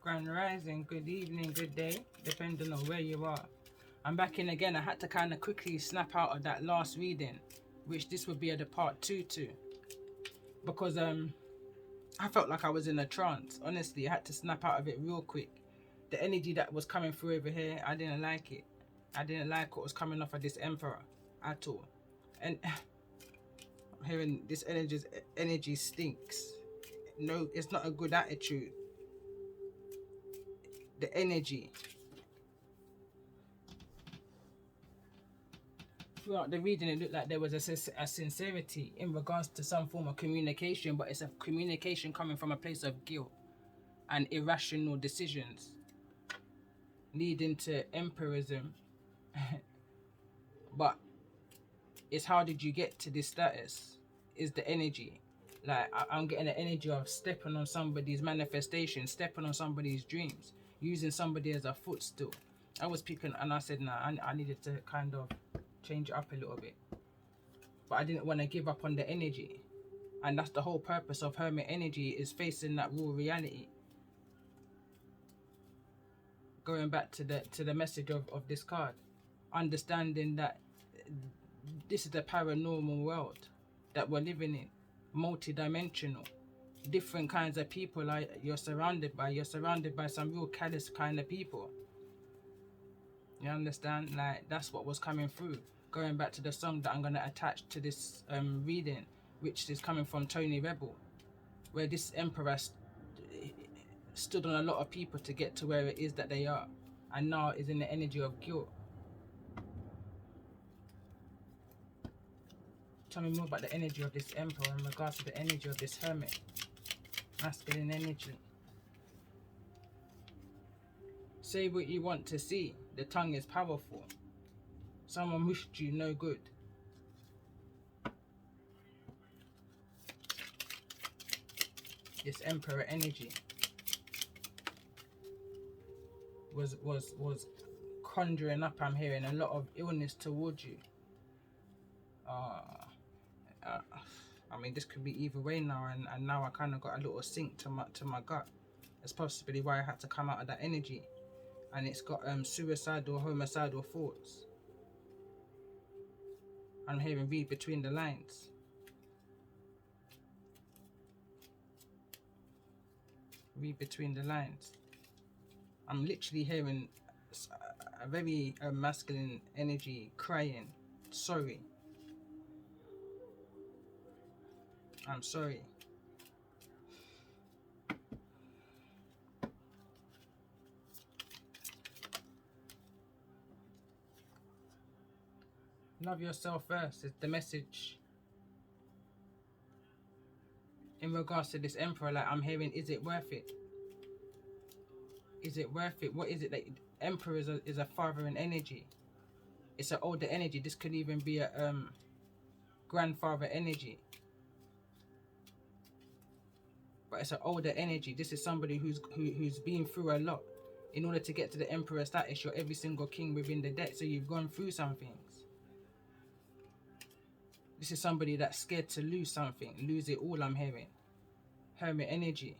Grand Rising, good evening, good day, depending on where you are. I'm back in again. I had to kind of quickly snap out of that last reading, which this would be the part 2 to, because I felt like I was in a trance. Honestly, I had to snap out of it real quick. The energy that was coming through over here, I didn't like it. I didn't like what was coming off of this Emperor at all. And I'm hearing this energy stinks. No, it's not a good attitude. The energy. Throughout the reading, it looked like there was a sincerity in regards to some form of communication, but it's a communication coming from a place of guilt and irrational decisions, leading to empirism. But it's how did you get to this status? Is the energy. Like, I'm getting the energy of stepping on somebody's manifestation, stepping on somebody's dreams, using somebody as a footstool. I was picking, and I said, nah, I needed to kind of change it up a little bit. But I didn't want to give up on the energy. And that's the whole purpose of Hermit energy, is facing that raw reality. Going back to the message of this card. Understanding that this is the paranormal world that we're living in. Multi-dimensional. Different kinds of people you're surrounded by. You're surrounded by some real callous kind of people. You understand? Like, that's what was coming through. Going back to the song that I'm going to attach to this reading, which is coming from Tony Rebel, where this emperor stood on a lot of people to get to where it is that they are, and now is in the energy of guilt. Tell me more about the energy of this emperor in regards to the energy of this hermit. Masculine energy. Say what you want to see. The tongue is powerful. Someone wished you no good. This emperor energy was conjuring up, I'm hearing, a lot of illness towards you. I mean, this could be either way now, and now I kind of got a little sync to my gut. That's possibly why I had to come out of that energy. And it's got suicidal, homicidal thoughts. I'm hearing read between the lines. Read between the lines. I'm literally hearing a very masculine energy crying, sorry. I'm sorry. Love yourself first is the message. In regards to this emperor, like, I'm hearing, is it worth it? Is it worth it? What is it that emperor is a fathering energy? It's an older energy. This could even be a grandfather energy. But it's an older energy. This is somebody who's been through a lot. In order to get to the emperor status, you're every single king within the deck. So you've gone through some things. This is somebody that's scared to lose something. Lose it all, I'm hearing. Hermit energy.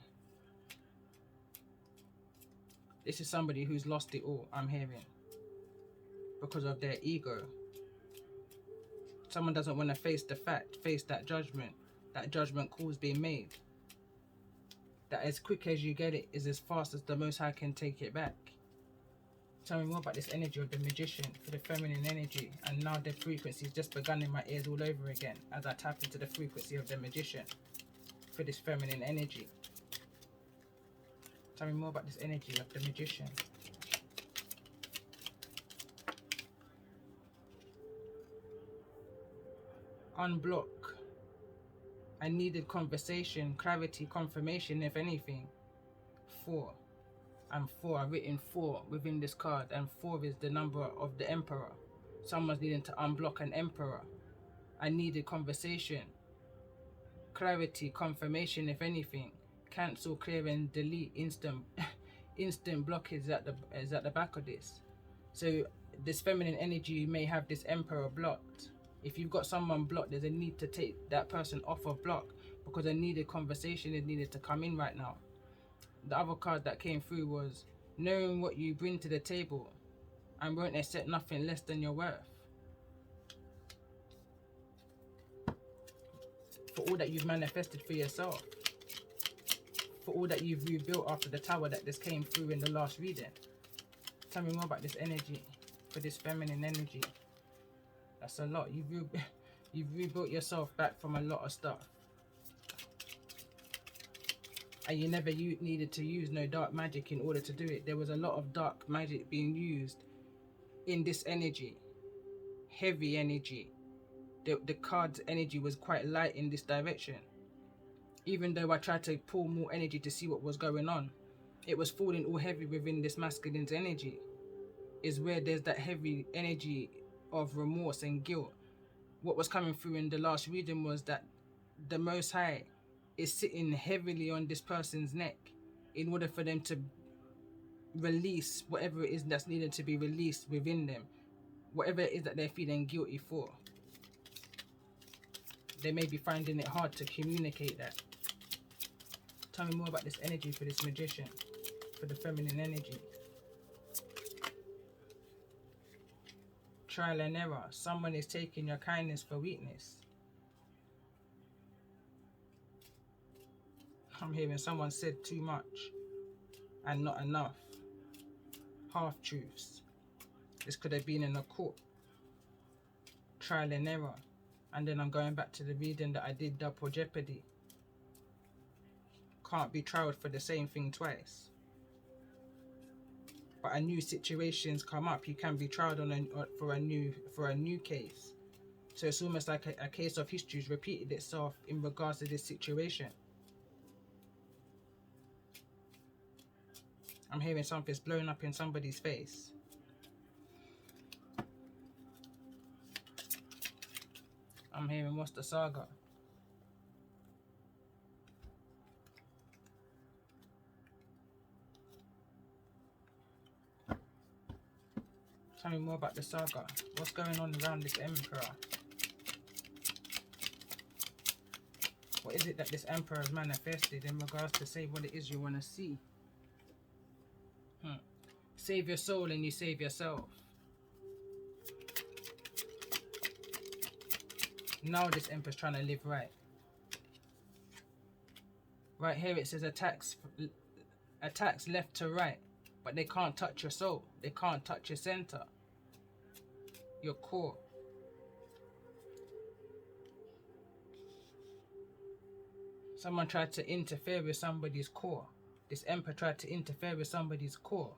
This is somebody who's lost it all, I'm hearing. Because of their ego. Someone doesn't want to face the fact, face that judgment. That judgment call's being made. That as quick as you get it is as fast as the Most High can take it back. Tell me more about this energy of the magician for the feminine energy. And now the frequency's just begun in my ears all over again as I tap into the frequency of the magician for this feminine energy. Tell me more about this energy of the magician. Unblock. I needed conversation, clarity, confirmation, if anything. 4. And 4, I've written 4 within this card, and 4 is the number of the emperor. Someone's needing to unblock an emperor. I needed conversation, clarity, confirmation, if anything. Cancel, clear, and delete. Instant block is at the back of this. So this feminine energy may have this emperor blocked. If you've got someone blocked, there's a need to take that person off of block, because a needed conversation is needed to come in right now. the other card that came through was knowing what you bring to the table and won't accept nothing less than your worth. For all that you've manifested for yourself. For all that you've rebuilt after the tower that this came through in the last reading. Tell me more about this energy, for this feminine energy. That's a lot. You've rebuilt yourself back from a lot of stuff. And you never needed to use no dark magic in order to do it. There was a lot of dark magic being used in this energy. Heavy energy. The card's energy was quite light in this direction. Even though I tried to pull more energy to see what was going on, it was falling all heavy within this masculine's energy. Is where there's that heavy energy of remorse and guilt. What was coming through in the last reading was that the Most High is sitting heavily on this person's neck in order for them to release whatever it is that's needed to be released within them. Whatever it is that they're feeling guilty for. They may be finding it hard to communicate that. Tell me more about this energy for this magician, for the feminine energy. Trial and error. Someone is taking your kindness for weakness. I'm hearing someone said too much and not enough. Half-truths. This could have been in a court. Trial and error. And then I'm going back to the reading that I did, double jeopardy. Can't be trialed for the same thing twice. But a new situation's come up. You can be trialed for a new case. So it's almost like a case of history's repeated itself in regards to this situation. I'm hearing something's blowing up in somebody's face. I'm hearing, what's the saga? Tell me more about the saga. What's going on around this emperor? What is it that this emperor has manifested in regards to say what it is you want to see? Save your soul and you save yourself. Now this emperor's trying to live right. Right here it says attacks left to right. But they can't touch your soul. They can't touch your center. Your core. Someone tried to interfere with somebody's core. This emperor tried to interfere with somebody's core.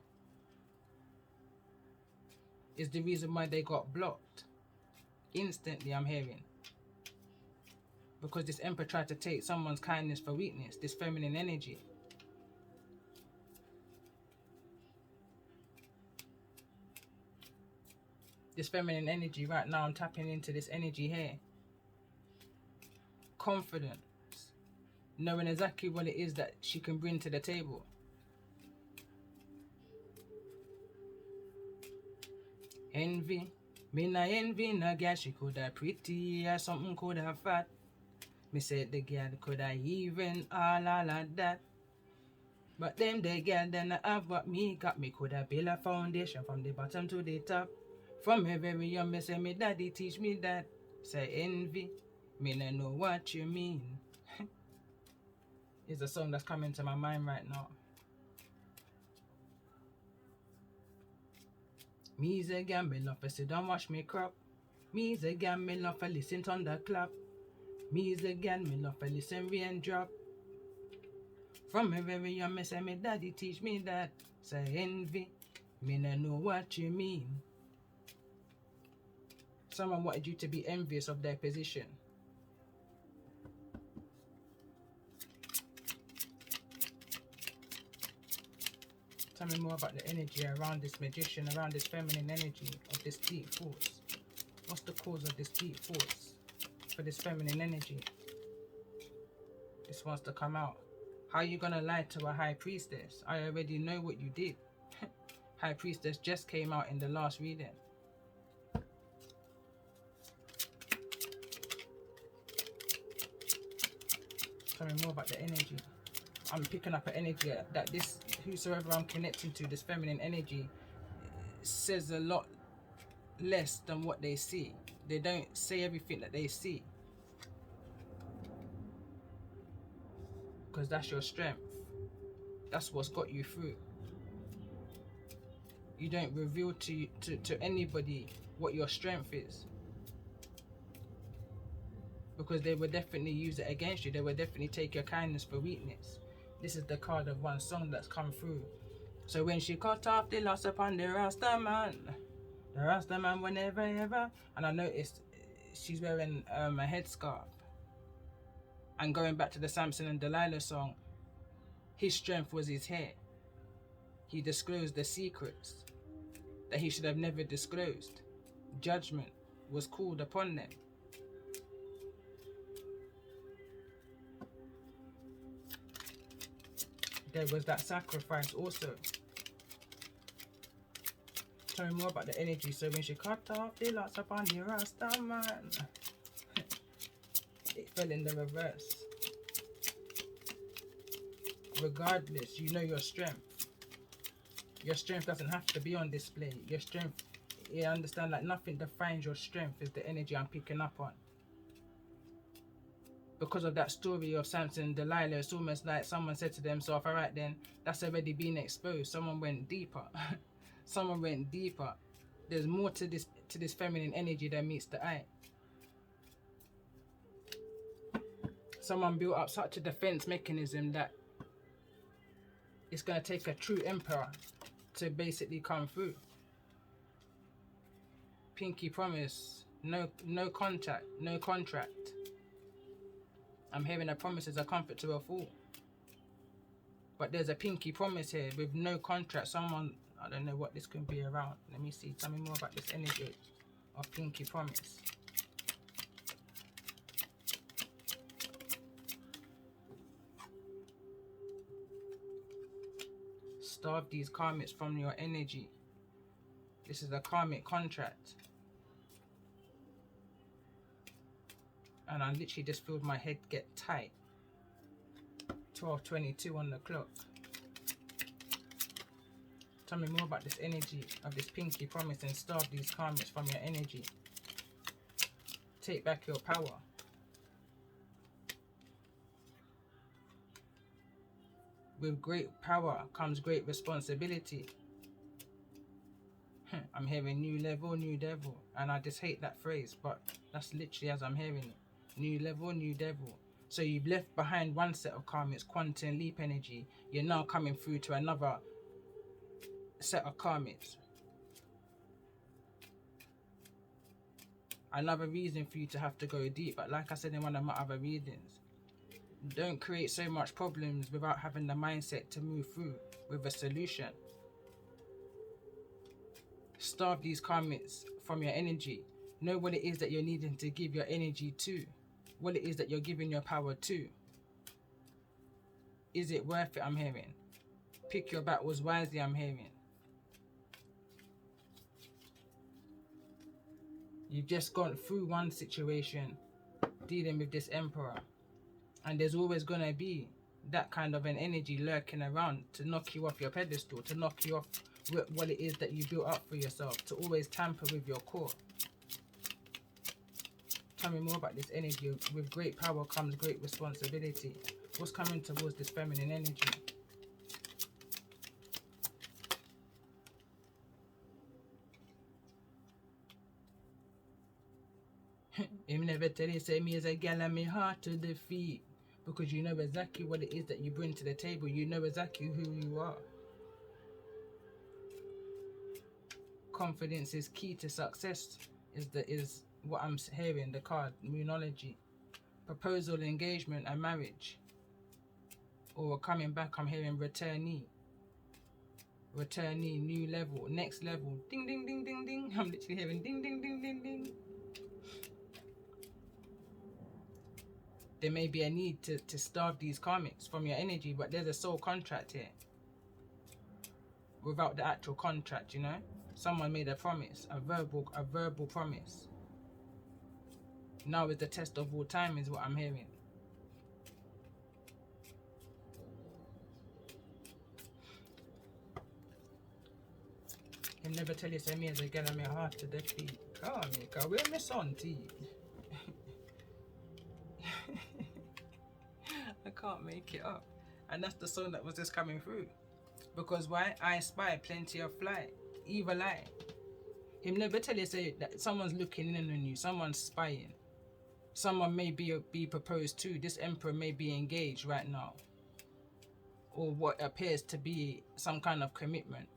Is the reason why they got blocked. Instantly, I'm hearing. Because this emperor tried to take someone's kindness for weakness. This feminine energy. This feminine energy right now, I'm tapping into this energy here. Confidence. Knowing exactly what it is that she can bring to the table. Envy. Me na envy no girl, she could have pretty or something could have fat. Me said the girl could have even all of that. But them the girl then I have what me got. Me could have built a foundation from the bottom to the top. From me very young, me say me daddy teach me that. Say envy, me no know what you mean. It's a song that's coming to my mind right now. Me's a girl, me love to sit and watch me crop. Me's a girl, me love to listen to the clap. Me's a girl, me love to listen rain drop. From me very young, me say me daddy teach me that. Say envy, me no know what you mean. Someone wanted you to be envious of their position. Tell me more about the energy around this magician, around this feminine energy of this deep force. What's the cause of this deep force for this feminine energy? This wants to come out. How are you going to lie to a high priestess? I already know what you did. High priestess just came out in the last reading. Tell me more about the energy. I'm picking up an energy that this, whosoever I'm connecting to, this feminine energy, says a lot less than what they see. They don't say everything that they see, because that's your strength. That's what's got you through. You don't reveal to anybody what your strength is, because they will definitely use it against you. They will definitely take your kindness for weakness. This is the card of one song that's come through. So when she cut off the loss upon the Rasta man whenever ever, and I noticed she's wearing a headscarf. And going back to the Samson and Delilah song, his strength was his hair. He disclosed the secrets that he should have never disclosed. Judgment was called upon them. There was that sacrifice also. Tell me more about the energy. So when she cut off the lots upon the Rasta man, it fell in the reverse. Regardless, you know your strength. Your strength doesn't have to be on display. Your strength, you understand, like nothing defines your strength, is the energy I'm picking up on. Because of that story of Samson and Delilah, it's almost like someone said to themselves, all right then, that's already been exposed. Someone went deeper. Someone went deeper. There's more to this feminine energy than meets the eye. Someone built up such a defense mechanism that it's going to take a true emperor to basically come through. Pinky promise, no contact, no contract. I'm hearing a promise is a comfort to a fool. But there's a pinky promise here with no contract. Someone, I don't know what this could be around. Let me see. Tell me more about this energy of pinky promise. Starve these karmics from your energy. This is a karmic contract. And I literally just feel my head get tight. 12:22 on the clock. Tell me more about this energy of this pinky promise and starve these karmics from your energy. Take back your power. With great power comes great responsibility. I'm hearing new level, new devil. And I just hate that phrase, but that's literally as I'm hearing it. New level, new devil. So you've left behind one set of karmics, quantum leap energy. You're now coming through to another set of karmics. Another reason for you to have to go deep. But like I said in one of my other readings, don't create so much problems without having the mindset to move through with a solution. Starve these karmics from your energy. Know what it is that you're needing to give your energy to. What it is that you're giving your power to. Is it worth it, I'm hearing? Pick your battles wisely, I'm hearing. You've just gone through one situation dealing with this emperor. And there's always going to be that kind of an energy lurking around to knock you off your pedestal, to knock you off what it is that you built up for yourself, to always tamper with your core. Tell me more about this energy. With great power comes great responsibility. What's coming towards this feminine energy? Him never tell you, say me as a gal and me hard to defeat. Because you know exactly what it is that you bring to the table. You know exactly who you are. Confidence is key to success, is what I'm hearing, the card, Moonology. Proposal, engagement and marriage. Or coming back, I'm hearing returnee. Returnee, new level, next level. Ding, ding, ding, ding, ding. I'm literally hearing ding, ding, ding, ding, ding. There may be a need to starve these karmics from your energy, but there's a soul contract here. Without the actual contract, you know? Someone made a promise, a verbal promise. Now is the test of all time is what I'm hearing. Him never tell you say me as a girl and my heart to the feet. Come on, Mika, where my son to you? I can't make it up. And that's the song that was just coming through. Because why? I spy plenty of fly, evil eye. Him never tell you say that someone's looking in on you, someone's spying. Someone may be proposed to. This emperor may be engaged right now. Or what appears to be some kind of commitment.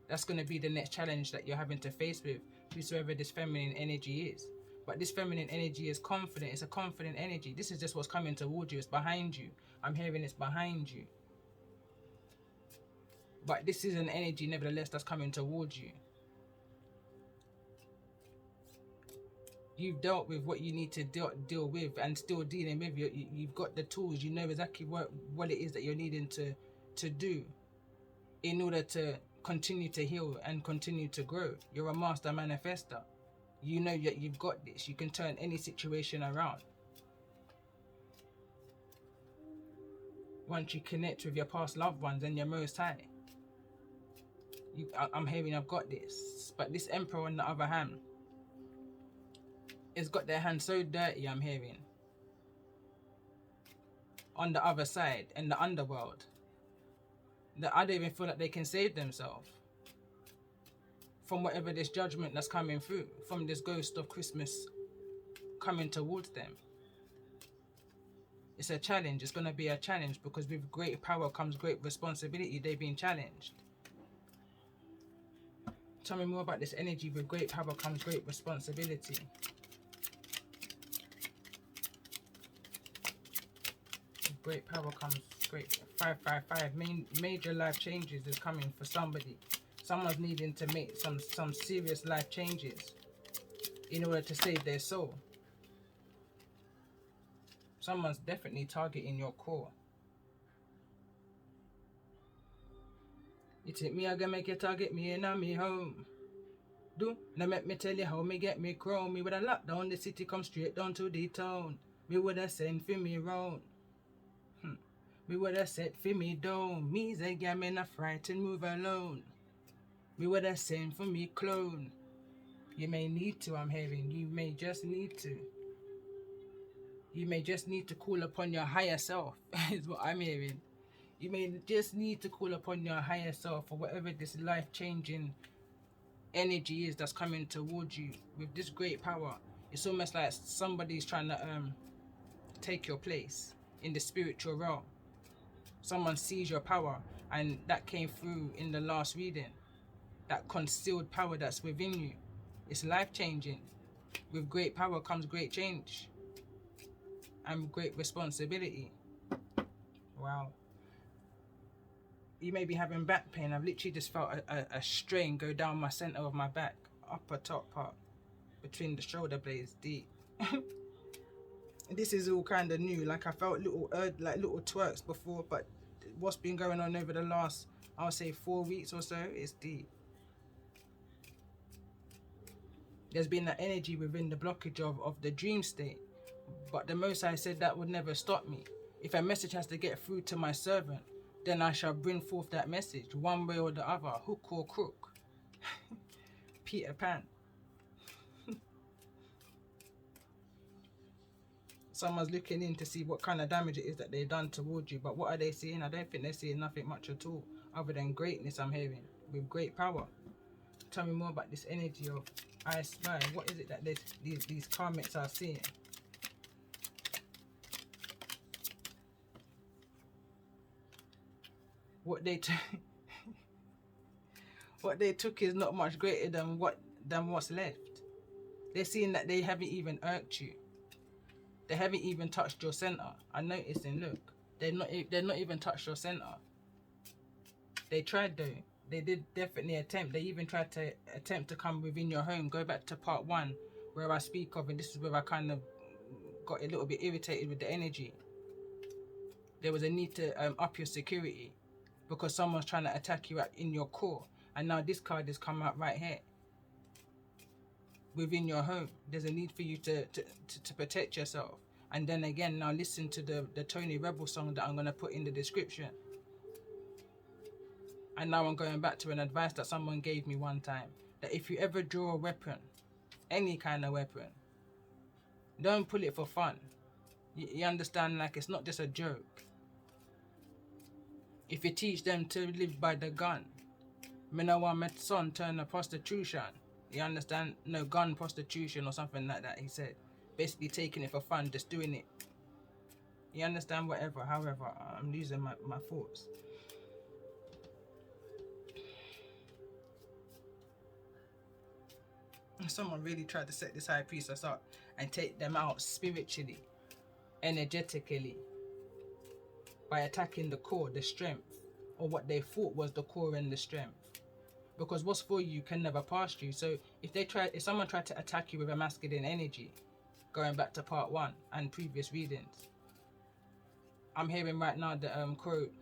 That's going to be the next challenge that you're having to face with whosoever this feminine energy is. But this feminine energy is confident. It's a confident energy. This is just what's coming towards you. It's behind you. I'm hearing it's behind you. But this is an energy, nevertheless, that's coming towards you. You've dealt with what you need to deal with, and still dealing with. You've got the tools. You know exactly what it is that you're needing to do in order to continue to heal and continue to grow. You're a master manifester. You know that you've got this. You can turn any situation around. Once you connect with your past loved ones and your most high. I'm hearing I've got this. But this emperor on the other hand has got their hands so dirty, I'm hearing. On the other side, in the underworld. That I don't even feel like they can save themselves. From whatever this judgment that's coming through. From this ghost of Christmas coming towards them. It's a challenge. It's going to be a challenge because with great power comes great responsibility. They've been challenged. Tell me more about this energy. With great power comes great responsibility. With great power comes great 555. Major life changes is coming for somebody. Someone's needing to make some serious life changes in order to save their soul. Someone's definitely targeting your core. You think me I gonna make you target me in me home? Do now make me tell you how me get me chrome. Me woulda lock down the city, come straight down to the town. Me woulda send for me round. Me woulda set for me down. Me's a girl me not frightened, move alone. Me woulda send for me clone. You may need to, I'm hearing. You may just need to. You may just need to call upon your higher self, is what I'm hearing. You may just need to call upon your higher self for whatever this life-changing energy is that's coming towards you with this great power. It's almost like somebody's trying to take your place in the spiritual realm. Someone sees your power, and that came through in the last reading. That concealed power that's within you. It's life-changing. With great power comes great change. And great responsibility. Wow. You may be having back pain. I've literally just felt a strain go down my center of my back. Upper top part. Between the shoulder blades. Deep. This is all kind of new. Like I felt little twerks before. But what's been going on over the last, I would say 4 weeks or so, is deep. There's been that energy within the blockage of the dream state. But the Most High said that would never stop me. If a message has to get through to my servant, then I shall bring forth that message, one way or the other, hook or crook. Peter Pan. Someone's looking in to see what kind of damage it is that they've done towards you. But what are they seeing? I don't think they're seeing nothing much at all, other than greatness, I'm hearing, with great power. Tell me more about this energy of I spy. What is it that these karmics are seeing? What they took is not much greater than what's left. They're seeing that they haven't even irked you. They haven't even touched your center. I'm noticing. Look, they're not even touched your center. They tried though. They did definitely attempt. They even tried to come within your home. Go back to part 1 where I speak of, and this is where I kind of got a little bit irritated with the energy. There was a need to up your security. Because someone's trying to attack you in your core. And now this card has come out right here. Within your home. There's a need for you to protect yourself. And then again, now listen to the Tony Rebel song that I'm going to put in the description. And now I'm going back to an advice that someone gave me one time, that if you ever draw a weapon, any kind of weapon, don't pull it for fun. You understand, like, it's not just a joke. If you teach them to live by the gun, me no want my son turn to prostitution. You understand? No, gun prostitution or something like that, he said. Basically taking it for fun, just doing it. You understand? Whatever, however, I'm losing my thoughts. Someone really tried to set this high priestess up and take them out spiritually, energetically, by attacking the core, the strength, or what they thought was the core and the strength. Because what's for you can never pass you. So if someone tried to attack you with a masculine energy, going back to part 1 and previous readings, I'm hearing right now the quote,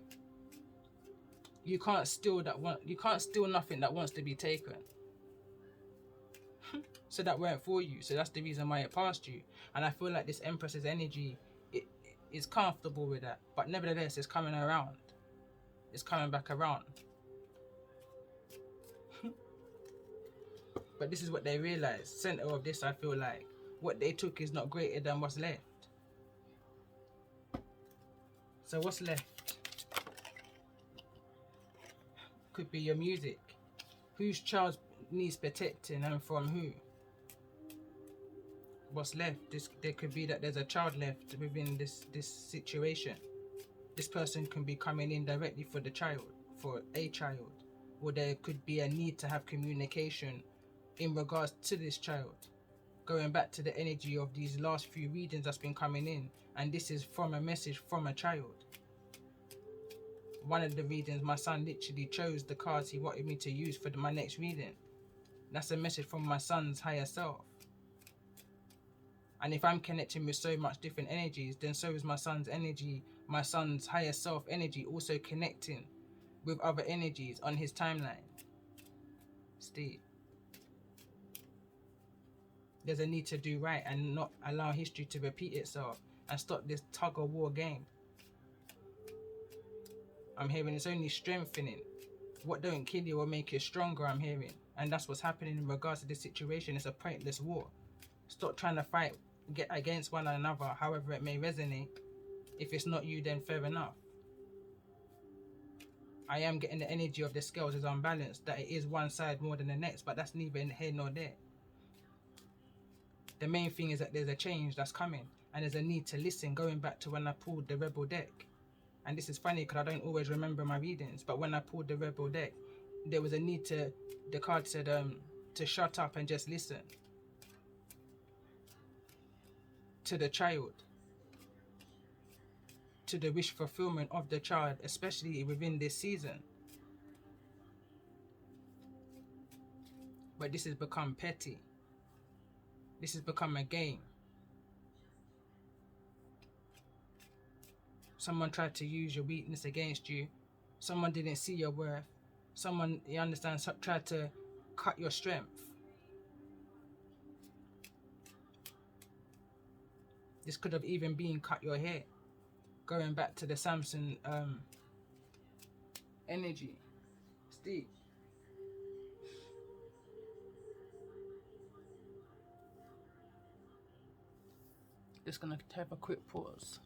you can't steal nothing that wants to be taken. So that weren't for you. So that's the reason why it passed you. And I feel like this Empress's energy, it is comfortable with that. But nevertheless, it's coming around. It's coming back around. But this is what they realize. Center of this, I feel like what they took is not greater than what's left. So what's left? Could be your music. Whose child needs protecting and from who? What's left? There could be that there's a child left within this situation. This person can be coming in directly for the child, for a child, or there could be a need to have communication in regards to this child. Going back to the energy of these last few readings that's been coming in, and this is from a message from a child. One of the readings, my son literally chose the cards he wanted me to use for my next reading. That's a message from my son's higher self. And if I'm connecting with so much different energies, then so is my son's energy, my son's higher self energy also connecting with other energies on his timeline. Steve. There's a need to do right and not allow history to repeat itself and stop this tug of war game. I'm hearing it's only strengthening. What don't kill you will make you stronger, I'm hearing. And that's what's happening in regards to this situation. It's a pointless war. Stop trying to fight, get against one another, however it may resonate. If it's not you, then fair enough. I am getting the energy of the scales is unbalanced, that it is one side more than the next, but that's neither here nor there. The main thing is that there's a change that's coming, and there's a need to listen, going back to when I pulled the Rebel deck. And this is funny because I don't always remember my readings, but when I pulled the Rebel deck, there was a need to, the card said to shut up and just listen. To the child. To the wish fulfillment of the child, especially within this season. But this has become petty. This has become a game. Someone tried to use your weakness against you. Someone didn't see your worth. Someone, you understand, tried to cut your strength. This could have even been cut your hair. Going back to the Samson energy. Steve. Just gonna have a quick pause.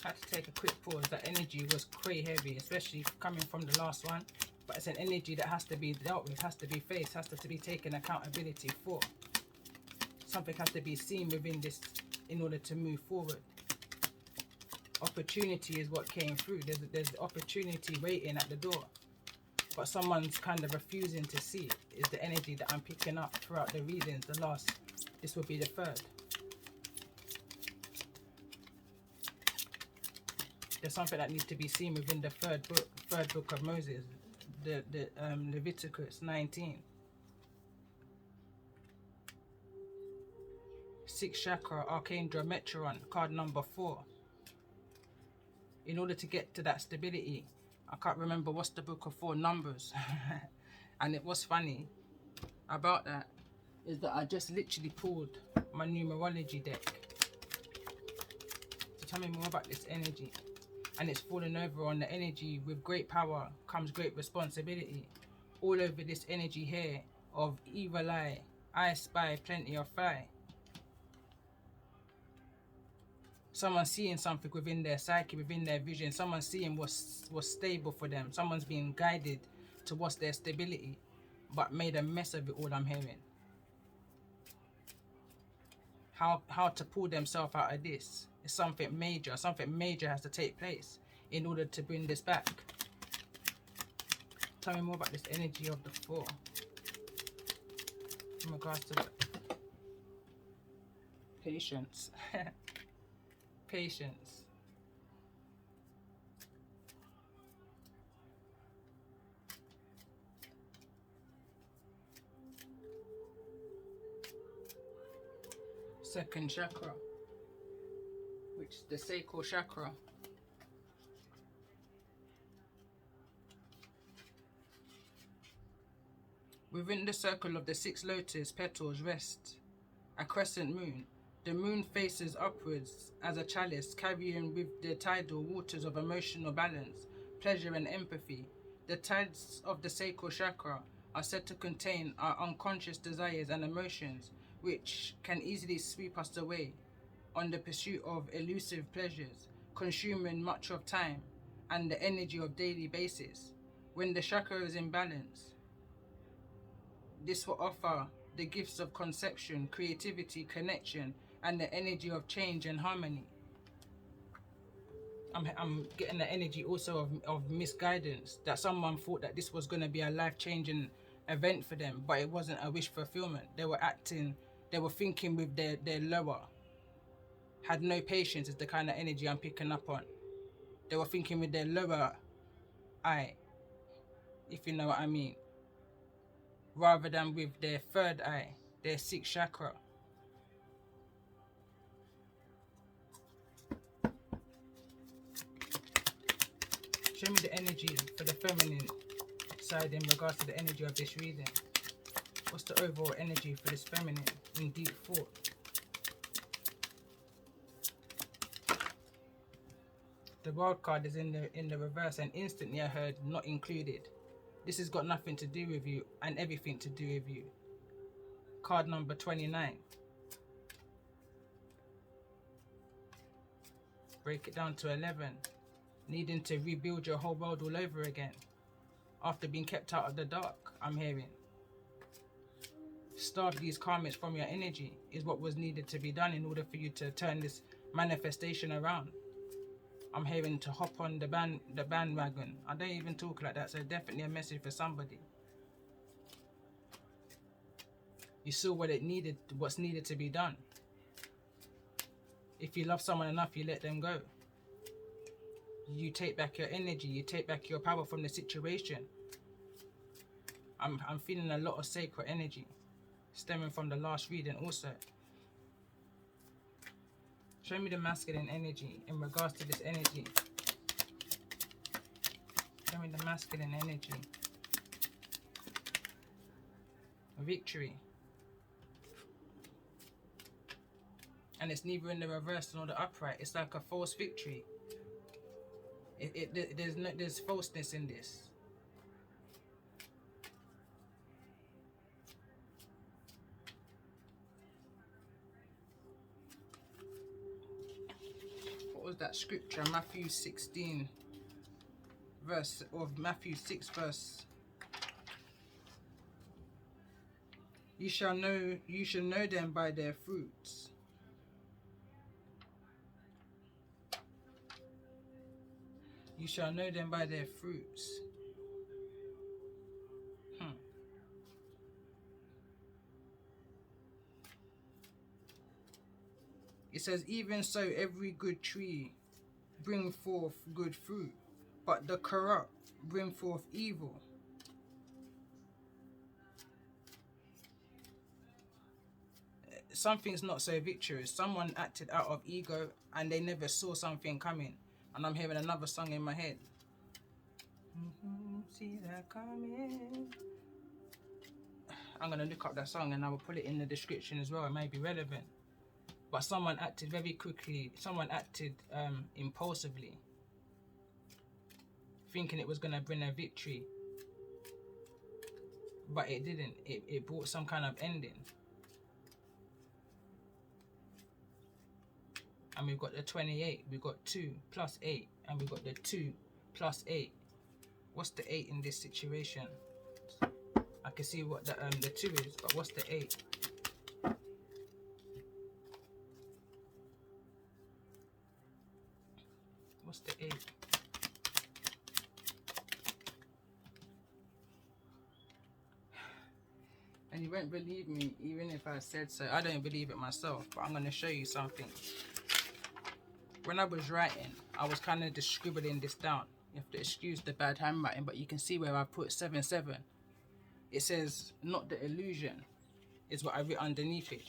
Had to take a quick pause. That energy was cray heavy, especially coming from the last one. But it's an energy that has to be dealt with, has to be faced, has to be taken accountability for. Something has to be seen within this in order to move forward. Opportunity is what came through. There's opportunity waiting at the door. But someone's kind of refusing to see it, is the energy that I'm picking up throughout the readings. This will be the third. There's something that needs to be seen within the third book of Moses, the Leviticus 19. 6 chakra, Archandra Metron, card number 4. In order to get to that stability, I can't remember what's the book of 4 numbers. And it was funny about that is that I just literally pulled my numerology deck. So tell me more about this energy. and it's falling over on the energy. With great power comes great responsibility. All over this energy here of evil eye, I spy plenty of fly. Someone's seeing something within their psyche, within their vision. Someone's seeing what's stable for them. Someone's being guided towards their stability, but made a mess of it all, I'm hearing. How to pull themselves out of this. It's something major. Something major has to take place in order to bring this back. Tell me more about this energy of the Four in regards to the patience. Patience. Second chakra, which is the sacral chakra. Within the circle of the 6 lotus petals rests a crescent moon. The moon faces upwards as a chalice, carrying with the tidal waters of emotional balance, pleasure and empathy. The tides of the sacral chakra are said to contain our unconscious desires and emotions, which can easily sweep us away on the pursuit of elusive pleasures, consuming much of time and the energy of daily basis. When the chakra is in balance, this will offer the gifts of conception, creativity, connection, and the energy of change and harmony. I'm getting the energy also of misguidance, that someone thought that this was going to be a life-changing event for them, but it wasn't a wish fulfillment. They were thinking with their lower, had no patience is the kind of energy I'm picking up on. They were thinking with their lower eye, if you know what I mean, rather than with their third eye, their 6th chakra. Show me the energy for the feminine side in regards to the energy of this reading. What's the overall energy for this feminine in deep thought? The world card is in the reverse, and instantly I heard not included. This has got nothing to do with you and everything to do with you. Card number 29. Break it down to 11. Needing to rebuild your whole world all over again after being kept out of the dark, I'm hearing. Starve these karmics from your energy is what was needed to be done in order for you to turn this manifestation around. I'm hearing to hop on the bandwagon. I don't even talk like that, so definitely a message for somebody. You saw what's needed to be done. If you love someone enough, you let them go. You take back your energy, you take back your power from the situation. I'm feeling a lot of sacred energy stemming from the last reading also. Show me the masculine energy in regards to this energy. Show me the masculine energy. Victory. And it's neither in the reverse nor the upright. It's like a false victory. There's falseness in this. What was that scripture? Matthew 16 verse, or Matthew 6 verse. You shall know them by their fruits. You shall know them by their fruits. It says, even so, every good tree bring forth good fruit, but the corrupt bring forth evil. Something's not so victorious. Someone acted out of ego and they never saw something coming. And I'm hearing another song in my head. See that coming. I'm going to look up that song and I will put it in the description as well. It may be relevant. But someone acted very quickly. Someone acted impulsively. thinking it was going to bring a victory, but it didn't. It brought some kind of ending. And we've got the 28, we've got 2 plus 8, and we've got the 2 plus 8. What's the 8 in this situation? I can see what the 2 is, but what's the 8? What's the 8? And you won't believe me even if I said so. I don't believe it myself, but I'm going to show you something. When I was writing, I was kind of just scribbling this down. You have to excuse the bad handwriting, but you can see where I put 7-7. It says, not the illusion, is what I wrote underneath it.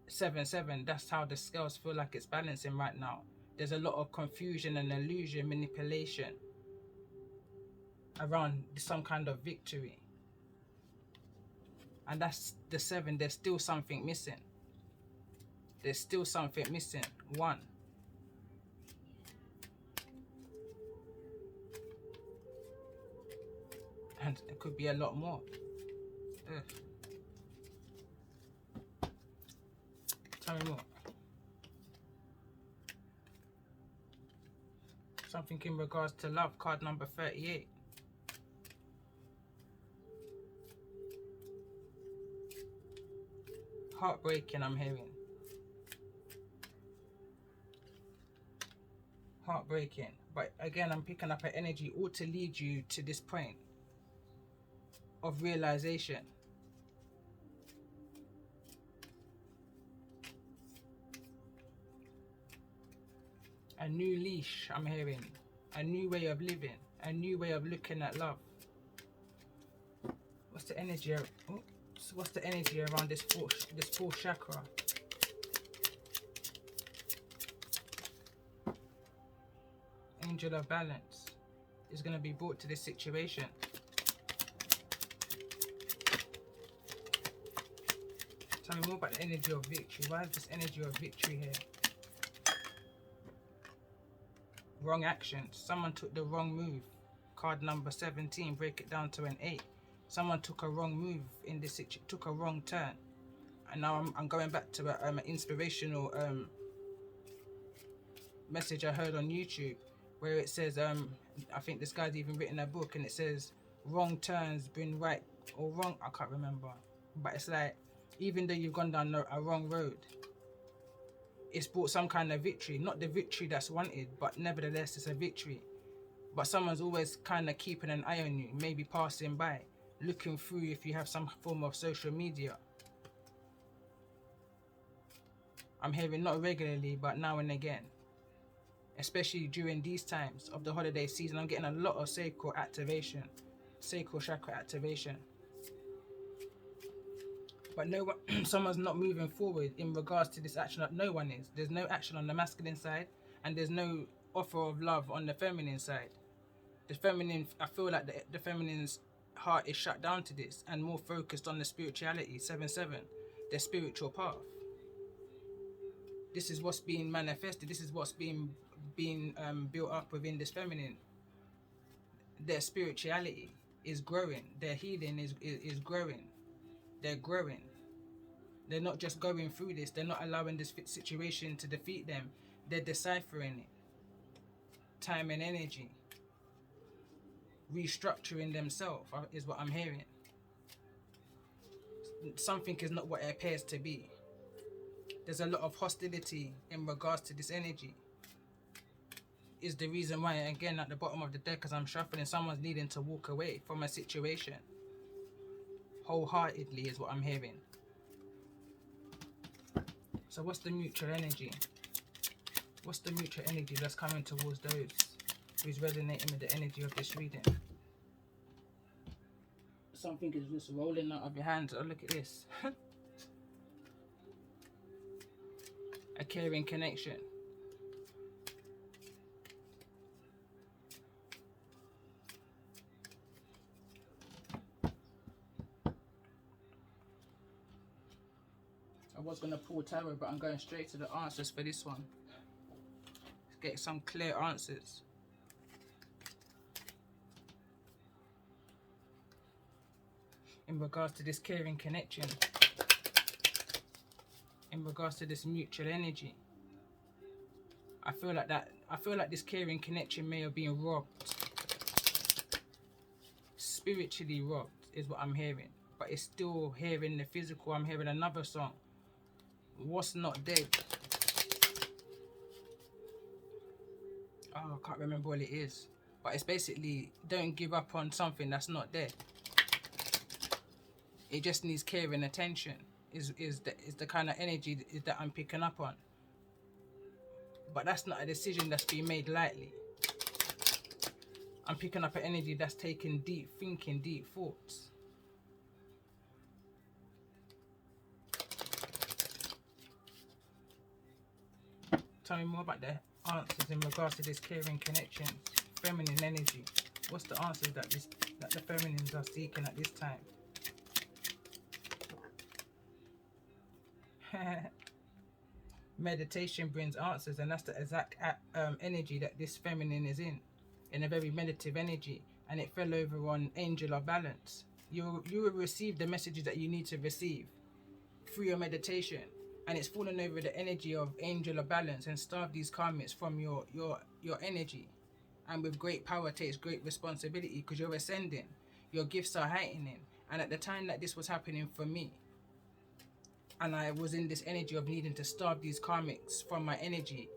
7-7, that's how the scales feel like it's balancing right now. There's a lot of confusion and illusion, manipulation around some kind of victory. And that's the 7, there's still something missing. There's still something missing. 1. And it could be a lot more. Ugh. Tell me more. Something in regards to love, card number 38. Heartbreaking, I'm hearing. Heartbreaking. But again, I'm picking up an energy all to lead you to this point of realization. A new leash, I'm hearing. A new way of living. A new way of looking at love. What's the energy? What's the energy around this fourth chakra? Angel of balance is going to be brought to this situation. Tell me more about the energy of victory. Why is this energy of victory here? Wrong actions. Someone took the wrong move. Card number 17. Break it down to an 8. Someone took a wrong move in this situation. Took a wrong turn. And now I'm going back to an inspirational message I heard on YouTube, where it says, I think this guy's even written a book, and it says, wrong turns bring right, or wrong, I can't remember. But it's like, even though you've gone down a wrong road, it's brought some kind of victory. Not the victory that's wanted, but nevertheless, it's a victory. But someone's always kind of keeping an eye on you, maybe passing by, looking through if you have some form of social media. I'm hearing not regularly, but now and again. Especially during these times of the holiday season, I'm getting a lot of sacral activation, sacral chakra activation. But no one, someone's not moving forward in regards to this action. No one is. There's no action on the masculine side, and there's no offer of love on the feminine side. The feminine, I feel like the feminine's heart is shut down to this and more focused on the spirituality. 7-7, their spiritual path. This is what's being manifested. This is what's being built up within this feminine. Their spirituality is growing. Their healing is growing. They're growing. They're not just going through this. They're not allowing this situation to defeat them. They're deciphering it. Time and energy. Restructuring themselves is what I'm hearing. Something is not what it appears to be. There's a lot of hostility in regards to this energy. Is the reason why, again, at the bottom of the deck, as I'm shuffling, someone's needing to walk away from a situation. Wholeheartedly is what I'm hearing. So what's the mutual energy? What's the mutual energy that's coming towards those who's resonating with the energy of this reading? Something is just rolling out of your hands. Oh, look at this. A caring connection. I was going to pull tarot, but I'm going straight to the answers for this one. Let's get some clear answers. in regards to this caring connection, in regards to this mutual energy. I feel like this caring connection may have been robbed, spiritually robbed is what I'm hearing, but it's still here in the physical. I'm hearing another song, What's Not Dead. Oh, I can't remember what it is, but it's basically don't give up on something that's not there. It just needs care and attention is the kind of energy that I'm picking up on. But that's not a decision that's being made lightly. I'm picking up an energy that's taking deep thinking, deep thoughts. Tell me more about the answers in regards to this caring connection, feminine energy. What's the answers that the feminines are seeking at this time? Meditation brings answers, and that's the exact energy that this feminine is in a very meditative energy, and it fell over on Angel of Balance. You will receive the messages that you need to receive through your meditation, and it's fallen over the energy of Angel of Balance and starve these karmics from your energy. And with great power takes great responsibility, because you're ascending, your gifts are heightening. And at the time that this was happening for me, and I was in this energy of needing to starve these karmics from my energy,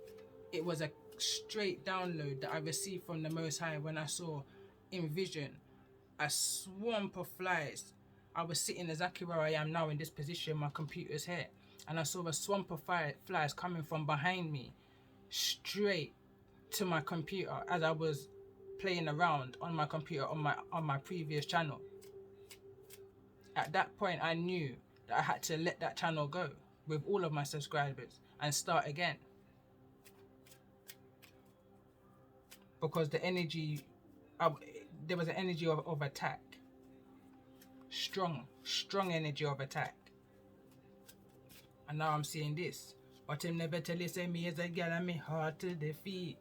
it was a straight download that I received from the Most High when I saw in vision a swarm of flies. I was sitting exactly where I am now in this position, my computer's here, and I saw a swamp of flies coming from behind me straight to my computer as I was playing around on my computer on my previous channel. At that point I knew that I had to let that channel go with all of my subscribers and start again, because the energy, there was an energy of attack, strong energy of attack. And now I'm seeing this, but him never tell you say me as a girl and me hard to defeat.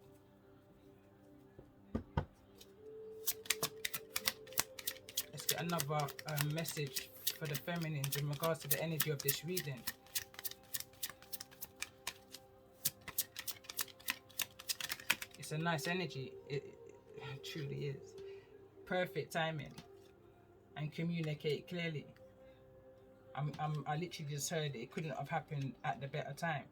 Let's get another message for the feminines in regards to the energy of this reading. It's a nice energy, it truly is. Perfect timing and communicate clearly. I literally just heard it couldn't have happened at the better time.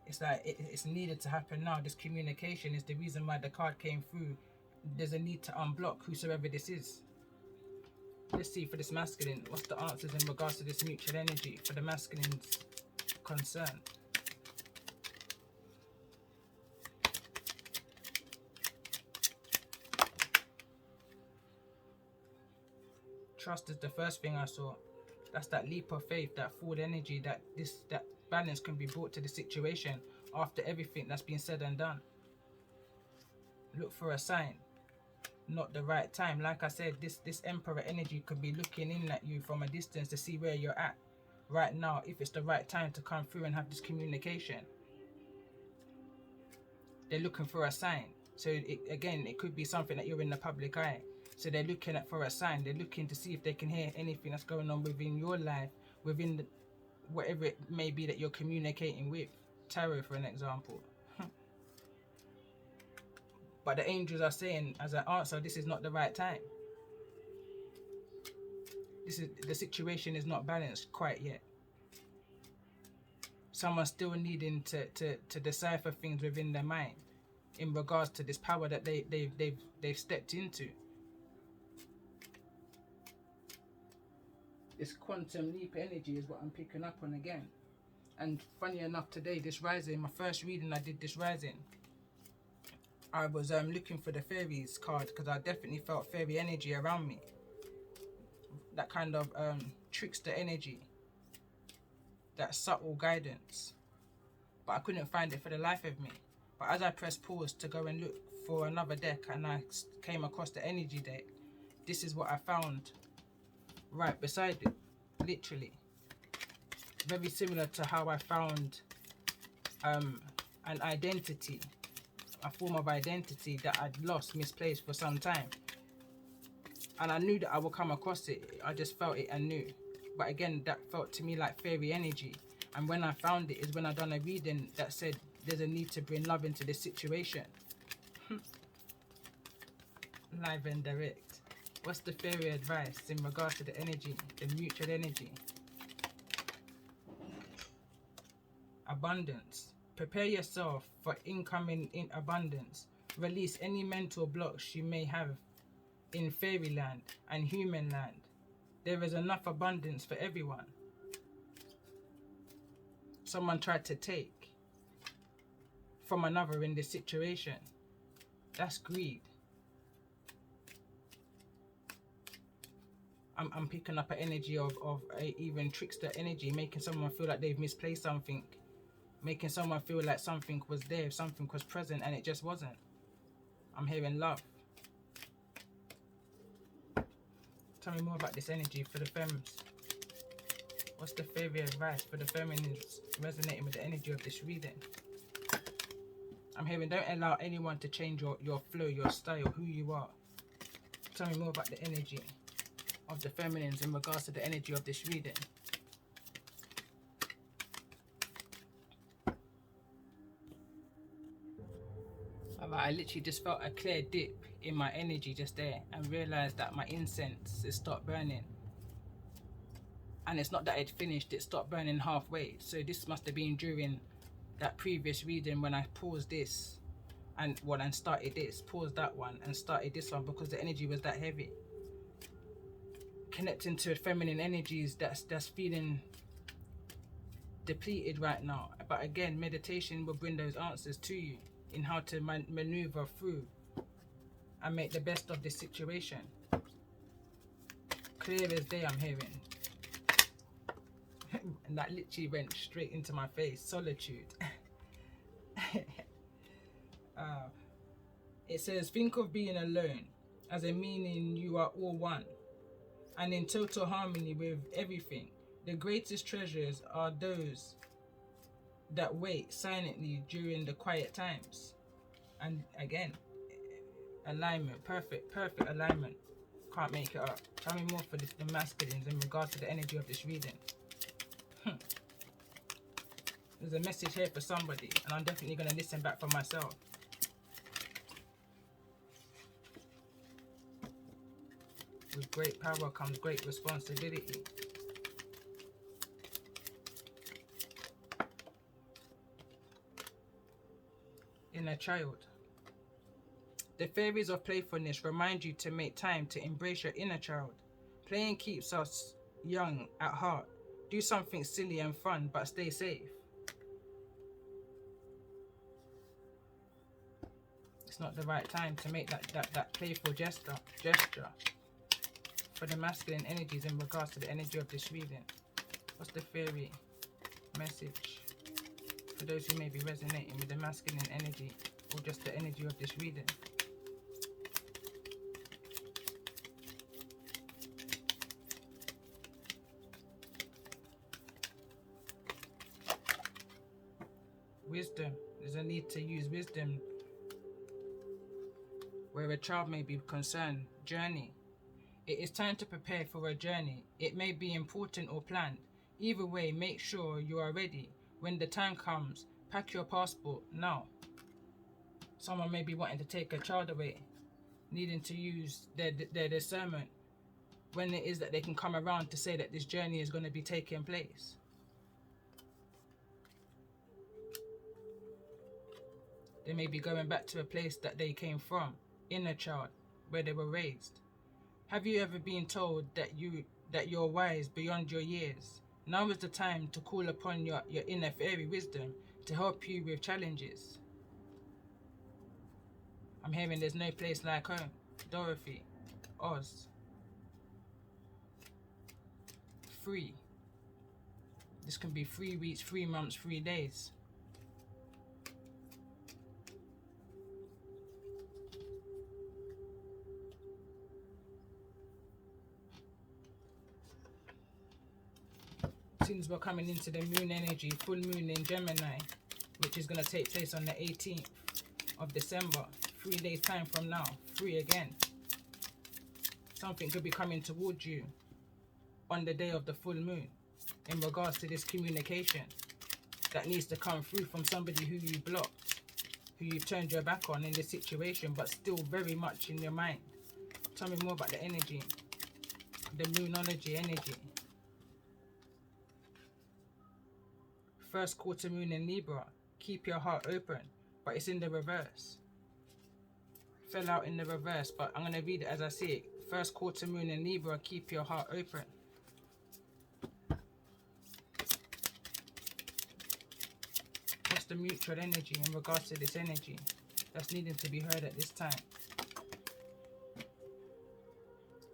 It's like it's needed to happen now. This communication is the reason why the card came through. There's a need to unblock whosoever this is. Let's see for this masculine, what's the answers in regards to this mutual energy for the masculine's concern. Trust is the first thing I saw. That's that leap of faith, that forward energy, that balance can be brought to the situation after everything that's been said and done. Look for a sign, not the right time. Like I said, this Emperor energy could be looking in at you from a distance to see where you're at right now, if it's the right time to come through and have this communication. They're looking for a sign. So again, it could be something that you're in the public eye. So they're looking for a sign. They're looking to see if they can hear anything that's going on within your life, within whatever it may be that you're communicating with. Tarot, for an example. But the angels are saying, as an answer, this is not the right time. The situation is not balanced quite yet. Someone's still needing to decipher things within their mind in regards to this power that they've stepped into. This quantum leap energy is what I'm picking up on again. And funny enough, today, this rising, my first reading I did this rising, I was looking for the fairies card, because I definitely felt fairy energy around me. That kind of trickster energy, that subtle guidance. But I couldn't find it for the life of me. But as I pressed pause to go and look for another deck, and I came across the energy deck, this is what I found right beside it, literally. Very similar to how I found an identity, a form of identity that I'd lost, misplaced for some time. And I knew that I would come across it. I just felt it and knew. But again, that felt to me like fairy energy. And when I found it is when I done a reading that said there's a need to bring love into this situation. Live and direct. What's the fairy advice in regards to the energy, the mutual energy? Abundance. Prepare yourself for incoming in abundance. Release any mental blocks you may have in fairyland and human land. There is enough abundance for everyone. Someone tried to take from another in this situation. That's greed. I'm picking up an energy of a even trickster energy, making someone feel like they've misplaced something, making someone feel like something was there, something was present, and it just wasn't. I'm hearing love. Tell me more about this energy for the femmes. What's the fairy advice for the feminines resonating with the energy of this reading? I'm hearing don't allow anyone to change your flow, your style, who you are. Tell me more about the energy of the feminines in regards to the energy of this reading. Alright, I literally just felt a clear dip in my energy just there and realised that my incense has stopped burning. And it's not that it finished, it stopped burning halfway. So this must have been during that previous reading when I paused this and started this, paused that one and started this one because the energy was that heavy. Connecting to feminine energies that's feeling depleted right now. But again, meditation will bring those answers to you in how to maneuver through and make the best of this situation. Clear as day, I'm hearing. And that literally went straight into my face. Solitude. It says, think of being alone as a meaning you are all one and in total harmony with everything. The greatest treasures are those that wait silently during the quiet times. And again, alignment, perfect alignment. Can't make it up. Tell me more for the masculines in regards to the energy of this reading. There's a message here for somebody, and I'm definitely going to listen back for myself. With great power comes great responsibility. Inner child. The fairies of playfulness remind you to make time to embrace your inner child. Playing keeps us young at heart. Do something silly and fun, but stay safe. It's not the right time to make that playful gesture for the masculine energies in regards to the energy of this reading. What's the fairy message for those who may be resonating with the masculine energy or just the energy of this reading? Wisdom. There's a need to use wisdom where a child may be concerned. Journey. It is time to prepare for a journey. It may be important or planned. Either way, make sure you are ready. When the time comes, pack your passport now. Someone may be wanting to take a child away, needing to use their discernment when it is that they can come around to say that this journey is going to be taking place. They may be going back to a place that they came from, inner child, where they were raised. Have you ever been told that you're wise beyond your years? Now is the time to call upon your inner fairy wisdom to help you with challenges. I'm hearing there's no place like home. Dorothy, Oz. Free. This can be 3 weeks, 3 months, 3 days. Since we're coming into the moon energy, full moon in Gemini, which is going to take place on the 18th of December, 3 days time from now, free again. Something could be coming towards you on the day of the full moon in regards to this communication that needs to come through from somebody who you blocked, who you've turned your back on in this situation, but still very much in your mind. Tell me more about the energy, the moonology energy. First quarter moon in Libra, keep your heart open, but it's in the reverse. Fell out in the reverse, but I'm going to read it as I see it. First quarter moon in Libra, keep your heart open. What's the mutual energy in regards to this energy that's needing to be heard at this time?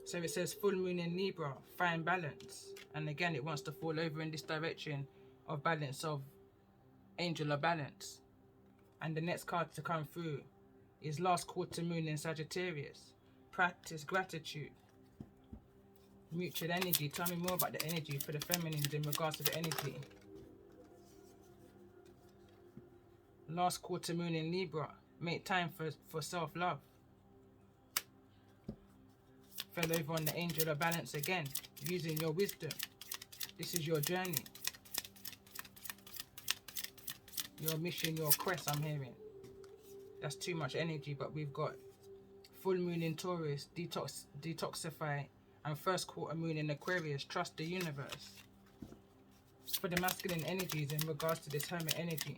So it says full moon in Libra, find balance. And again, it wants to fall over in this direction of balance, of angel of balance. And the next card to come through is last quarter moon in Sagittarius. Practice gratitude. Mutual energy. Tell me more about the energy for the feminines in regards to the energy. Last quarter moon in Libra. Make time for self-love. Fell over on the angel of balance again. Using your wisdom. This is your journey. Your mission, your quest, I'm hearing. That's too much energy, but we've got full moon in Taurus, detoxify, and first quarter moon in Aquarius, trust the universe. For the masculine energies in regards to this hermit energy,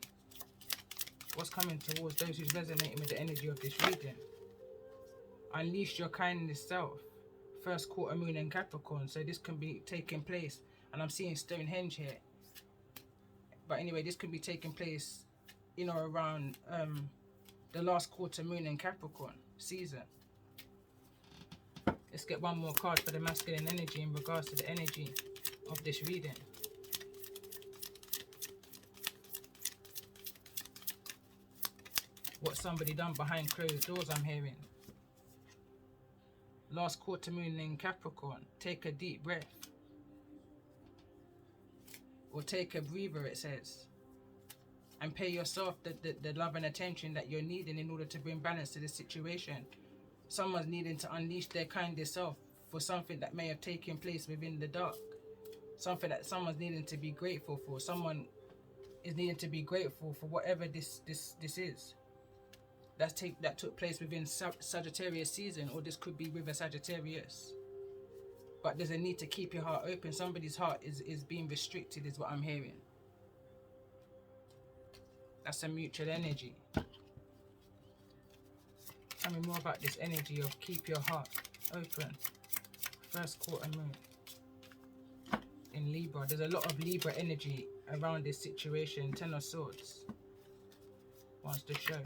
what's coming towards those who's resonating with the energy of this reading? Unleash your kindness self. First quarter moon in Capricorn, so this can be taking place, and I'm seeing Stonehenge here. But anyway, this could be taking place, you know, around the last quarter moon in Capricorn season. Let's get one more card for the masculine energy in regards to the energy of this reading. What somebody done behind closed doors, I'm hearing. Last quarter moon in Capricorn. Take a deep breath. Or take a breather, it says. And pay yourself the love and attention that you're needing in order to bring balance to the situation. Someone's needing to unleash their kindest self for something that may have taken place within the dark. Something that someone's needing to be grateful for. Someone is needing to be grateful for whatever this is. That took place within Sagittarius season, or this could be with a Sagittarius. But there's a need to keep your heart open. Somebody's heart is being restricted, is what I'm hearing. That's a mutual energy. Tell me more about this energy of keep your heart open. First quarter moon in Libra. There's a lot of Libra energy around this situation. Ten of Swords wants to show.